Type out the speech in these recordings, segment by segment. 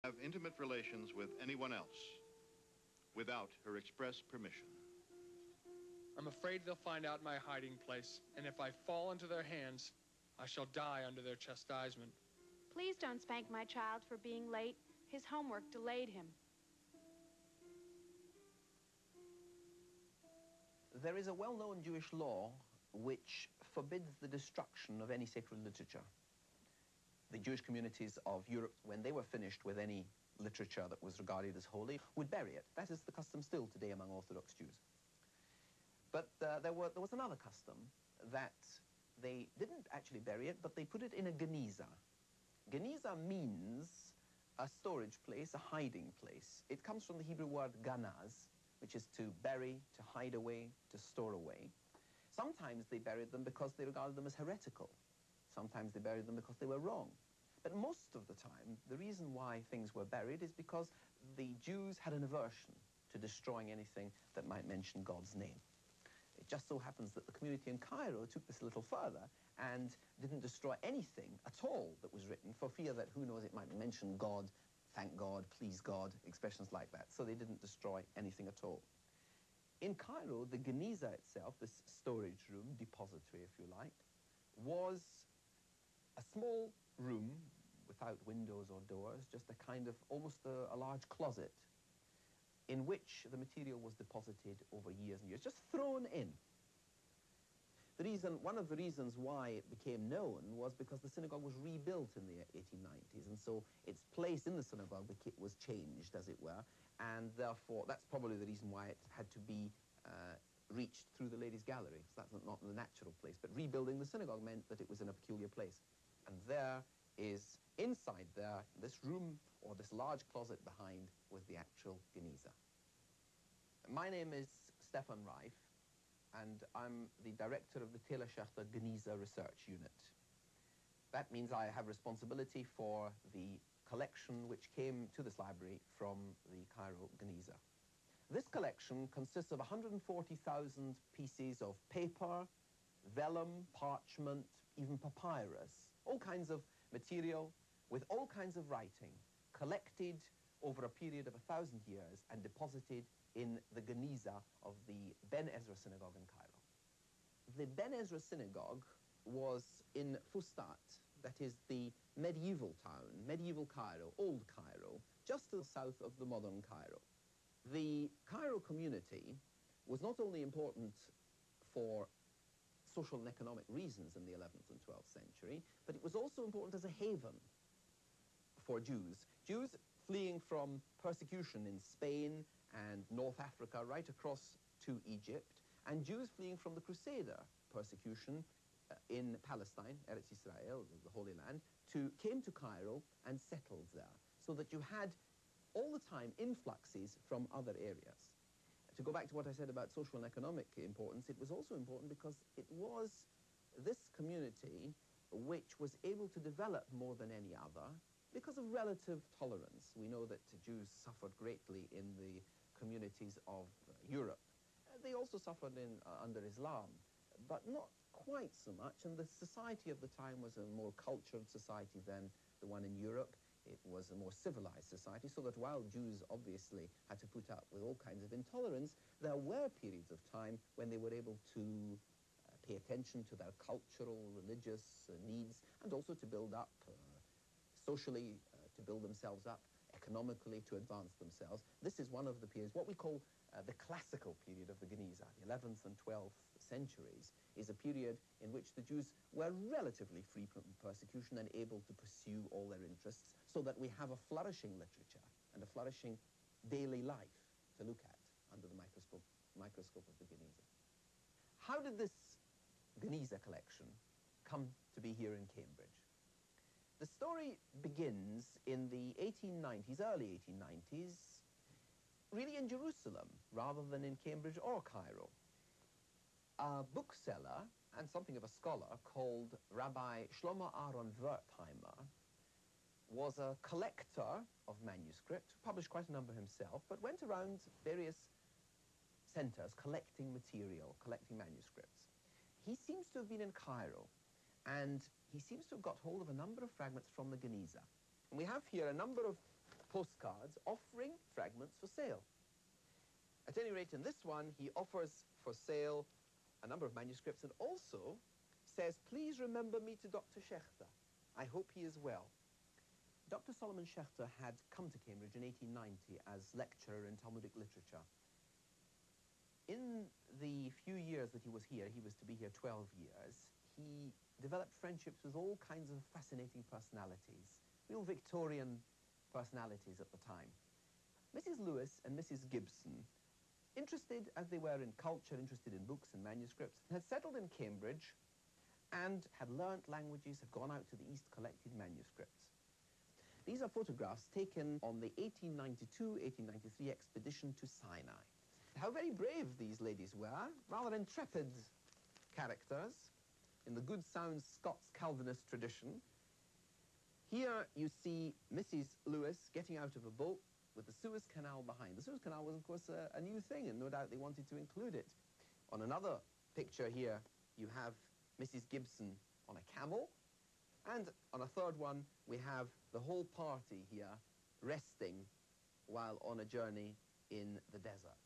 Have intimate relations with anyone else without her express permission. I'm afraid they'll find out my hiding place, and if I fall into their hands, I shall die under their chastisement. Please don't spank my child for being late. His homework delayed him. There is a well-known Jewish law which forbids the destruction of any sacred literature. The Jewish communities of Europe, when they were finished with any literature that was regarded as holy, would bury it. That is the custom still today among Orthodox Jews. But there was another custom that they didn't actually bury it, but they put it in a geniza. Geniza means a storage place, a hiding place. It comes from the Hebrew word ganaz, which is to bury, to hide away, to store away. Sometimes they buried them because they regarded them as heretical. Sometimes they buried them because they were wrong. But most of the time, the reason why things were buried is because the Jews had an aversion to destroying anything that might mention God's name. It just so happens that the community in Cairo took this a little further and didn't destroy anything at all that was written for fear that, who knows, it might mention God, thank God, please God, expressions like that. So they didn't destroy anything at all. In Cairo, the Geniza itself, this storage room, depository if you like, was a small room without windows or doors, just a kind of almost a large closet in which the material was deposited over years and years, just thrown in. One of the reasons why it became known was because the synagogue was rebuilt in the 1890s, and so its place in the synagogue was changed, as it were, and therefore that's probably the reason why it had to be reached through the ladies' gallery. So that's not the natural place, but rebuilding the synagogue meant that it was in a peculiar place. And there is, inside there, this room, or this large closet behind, was the actual Geniza. My name is Stefan Reif, and I'm the director of the Taylor Schechter Geniza Research Unit. That means I have responsibility for the collection which came to this library from the Cairo Geniza. This collection consists of 140,000 pieces of paper, vellum, parchment, even papyrus, all kinds of material with all kinds of writing, collected over a period of 1,000 years and deposited in the Geniza of the Ben Ezra Synagogue in Cairo. The Ben Ezra Synagogue was in Fustat, that is the medieval town, medieval Cairo, old Cairo, just to the south of the modern Cairo. The Cairo community was not only important for social and economic reasons in the 11th and 12th century, but it was also important as a haven for Jews. Jews fleeing from persecution in Spain and North Africa right across to Egypt, and Jews fleeing from the Crusader persecution in Palestine, Eretz Israel, the Holy Land, came to Cairo and settled there, so that you had all the time influxes from other areas. To go back to what I said about social and economic importance, it was also important because it was this community which was able to develop more than any other because of relative tolerance. We know that Jews suffered greatly in the communities of Europe. They also suffered under Islam, but not quite so much, and the society of the time was a more cultured society than the one in Europe. It was a more civilized society, so that while Jews obviously had to put up with all kinds of intolerance, there were periods of time when they were able to pay attention to their cultural, religious needs, and also to build up socially, to build themselves up, economically, to advance themselves. This is one of the periods, what we call the classical period of the Geniza, the 11th and 12th centuries, is a period in which the Jews were relatively free from persecution and able to pursue all their interests, so that we have a flourishing literature and a flourishing daily life to look at under the microscope of the Geniza. How did this Geniza collection come to be here in Cambridge? The story begins in the 1890s, early 1890s, really in Jerusalem, rather than in Cambridge or Cairo. A bookseller and something of a scholar called Rabbi Shlomo Aaron Wertheimer was a collector of manuscript, published quite a number himself, but went around various centers collecting material, collecting manuscripts. He seems to have been in Cairo, and he seems to have got hold of a number of fragments from the Geniza. And we have here a number of postcards offering fragments for sale. At any rate, in this one, he offers for sale a number of manuscripts and also says, please remember me to Dr. Schechter. I hope he is well. Dr. Solomon Schechter had come to Cambridge in 1890 as lecturer in Talmudic literature. In the few years that he was here, he was to be here 12 years, he developed friendships with all kinds of fascinating personalities, real Victorian personalities at the time. Mrs. Lewis and Mrs. Gibson, interested as they were in culture, interested in books and manuscripts, had settled in Cambridge and had learnt languages, had gone out to the East, collected manuscripts. These are photographs taken on the 1892-1893 expedition to Sinai. How very brave these ladies were, rather intrepid characters in the good sound Scots Calvinist tradition. Here you see Mrs. Lewis getting out of a boat with the Suez Canal behind. The Suez Canal was, of course, a new thing, and no doubt they wanted to include it. On another picture here, you have Mrs. Gibson on a camel, and on a third one, we have the whole party here resting while on a journey in the desert.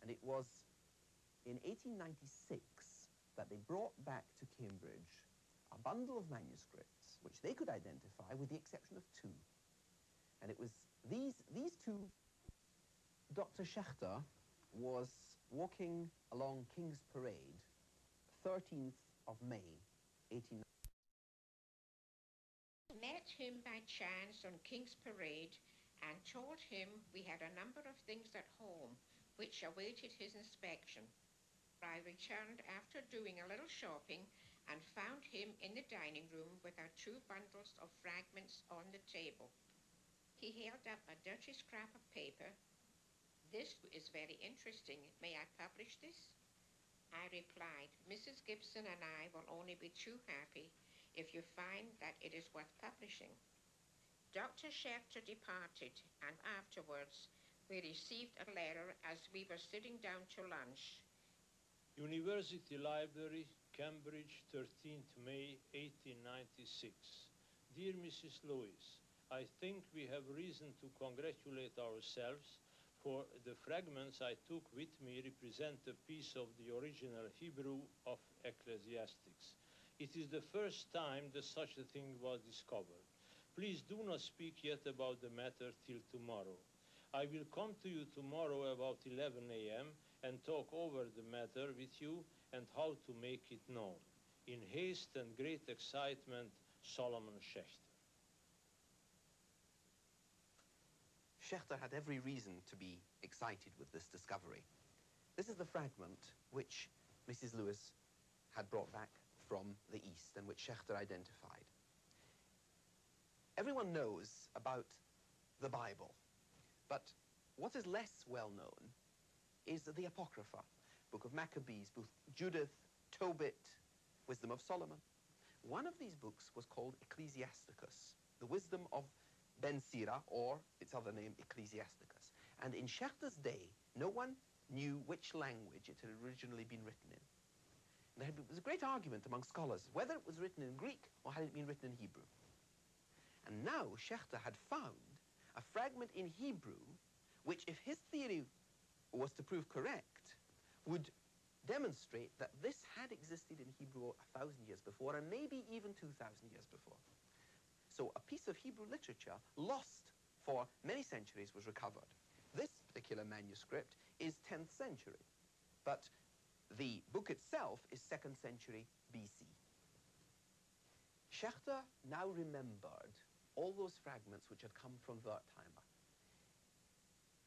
And it was in 1896 that they brought back to Cambridge a bundle of manuscripts which they could identify with the exception of two. And it was these two. Dr. Schechter was walking along King's Parade, 13th of May, 1890. Met him by chance on King's Parade and told him we had a number of things at home which awaited his inspection. I returned after doing a little shopping and found him in the dining room with our two bundles of fragments on the table. He held up a dirty scrap of paper. This is very interesting. May I publish this? I replied, Mrs. Gibson and I will only be too happy if you find that it is worth publishing. Dr. Schechter departed, and afterwards we received a letter as we were sitting down to lunch. University Library, Cambridge, 13th May, 1896. Dear Mrs. Lewis, I think we have reason to congratulate ourselves, for the fragments I took with me represent a piece of the original Hebrew of Ecclesiastics. It is the first time that such a thing was discovered. Please do not speak yet about the matter till tomorrow. I will come to you tomorrow about 11 a.m. and talk over the matter with you and how to make it known. In haste and great excitement, Solomon Schechter. Schechter had every reason to be excited with this discovery. This is the fragment which Mrs. Lewis had brought back from the East and which Schechter identified. Everyone knows about the Bible, but what is less well known is the Apocrypha, Book of Maccabees, book Judith, Tobit, Wisdom of Solomon. One of these books was called Ecclesiasticus, the wisdom of Ben Sira, or its other name, Ecclesiasticus. And in Schechter's day, no one knew which language it had originally been written in. And there was a great argument among scholars whether it was written in Greek or had it been written in Hebrew. And now Schechter had found a fragment in Hebrew which, if his theory was to prove correct, would demonstrate that this had existed in Hebrew 1,000 years before and maybe even 2,000 years before. So a piece of Hebrew literature lost for many centuries was recovered. This particular manuscript is 10th century, but the book itself is 2nd century BC. Schechter now remembered all those fragments which had come from Wertheimer.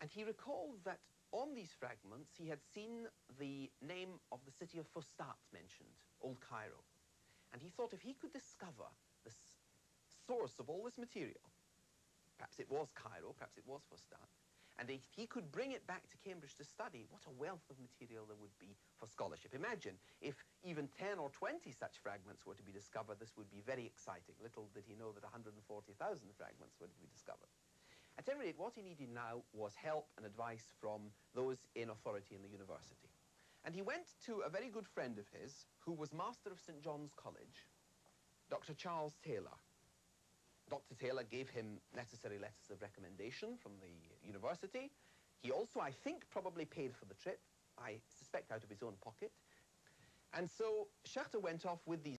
And he recalled that on these fragments he had seen the name of the city of Fustat mentioned, Old Cairo. And he thought if he could discover the source of all this material, perhaps it was Cairo, perhaps it was Fustat, and if he could bring it back to Cambridge to study, what a wealth of material there would be for scholarship. Imagine if even 10 or 20 such fragments were to be discovered, this would be very exciting. Little did he know that 140,000 fragments were to be discovered. At any rate, what he needed now was help and advice from those in authority in the university. And he went to a very good friend of his, who was master of St. John's College, Dr. Charles Taylor. Dr. Taylor gave him necessary letters of recommendation from the university. He also, I think, probably paid for the trip, I suspect out of his own pocket. And so Schachter went off with these